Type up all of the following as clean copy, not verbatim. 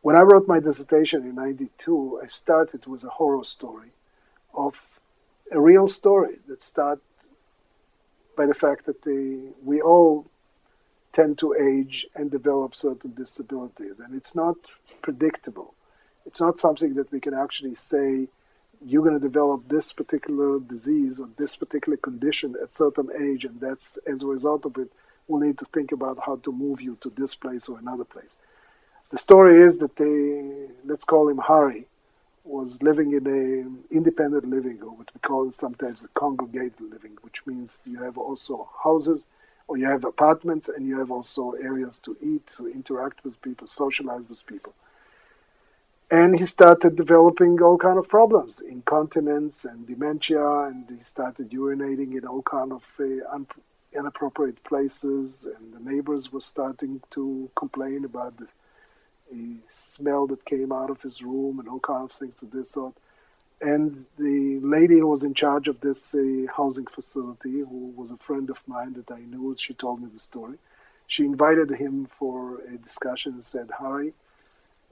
When I wrote my dissertation in '92, I started with a horror story of a real story that starts by the fact that we all tend to age and develop certain disabilities, and it's not predictable. It's not something that we can actually say, you're going to develop this particular disease or this particular condition at certain age, and that's as a result of it, we'll need to think about how to move you to this place or another place. The story is that let's call him Harry, was living in an independent living, or what we call sometimes a congregated living, which means you have also houses, or you have apartments, and you have also areas to eat, to interact with people, socialize with people. And he started developing all kind of problems, incontinence and dementia, and he started urinating in all kind of inappropriate places, and the neighbors were starting to complain about the smell that came out of his room and all kinds of things of this sort. And the lady who was in charge of this housing facility, who was a friend of mine that I knew, she told me the story. She invited him for a discussion and said, Harry,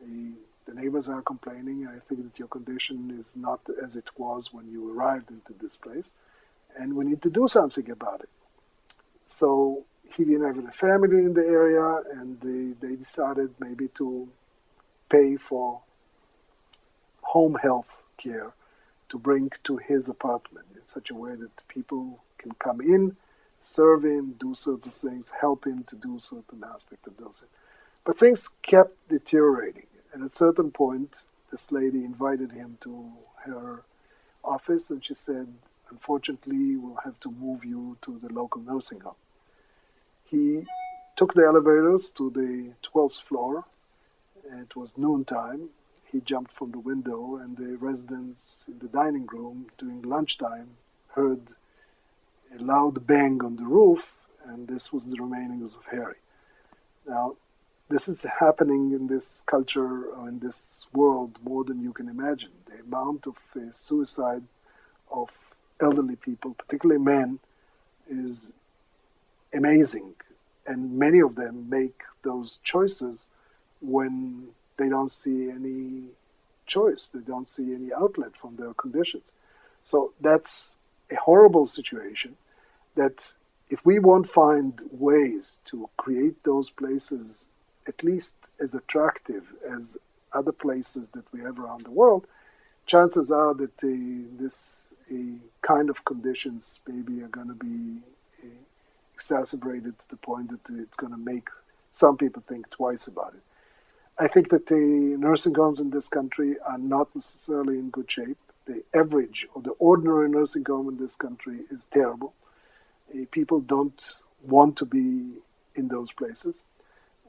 the neighbors are complaining. I think that your condition is not as it was when you arrived into this place, and we need to do something about it. So he didn't have a family in the area, and they decided maybe to pay for home health care to bring to his apartment in such a way that people can come in, serve him, do certain things, help him to do certain aspects of those things. But things kept deteriorating. And at a certain point, this lady invited him to her office, and she said, unfortunately, we'll have to move you to the local nursing home. He took the elevators to the 12th floor. It was noontime. He jumped from the window, and the residents in the dining room during lunchtime heard a loud bang on the roof, and this was the remainings of Harry. Now, this is happening in this culture or in this world more than you can imagine. The amount of suicide of elderly people, particularly men, is amazing. And many of them make those choices when they don't see any choice. They don't see any outlet from their conditions. So that's a horrible situation that if we won't find ways to create those places at least as attractive as other places that we have around the world, chances are that this kind of conditions maybe are going to be exacerbated to the point that it's going to make some people think twice about it. I think that the nursing homes in this country are not necessarily in good shape. The average or the ordinary nursing home in this country is terrible. People don't want to be in those places.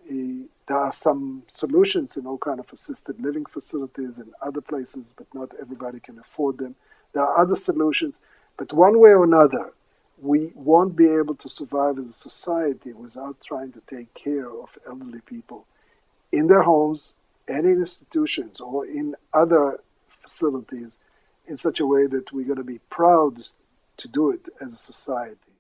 There are some solutions in all kind of assisted living facilities and other places, but not everybody can afford them. There are other solutions, but one way or another, we won't be able to survive as a society without trying to take care of elderly people in their homes and in institutions or in other facilities in such a way that we're going to be proud to do it as a society.